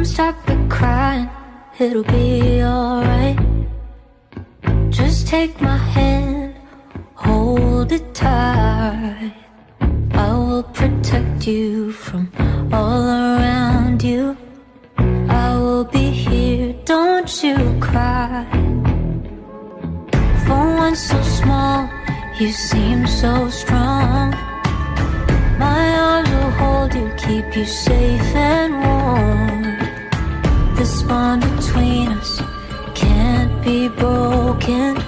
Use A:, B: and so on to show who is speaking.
A: Come stop the crying, it'll be alright. Just take my hand, hold it tight. I will protect you from all around you. I will be here, don't you cry. For one so small, you seem so strong. My arms will hold you, keep you safe and warm. This bond between us can't be broken.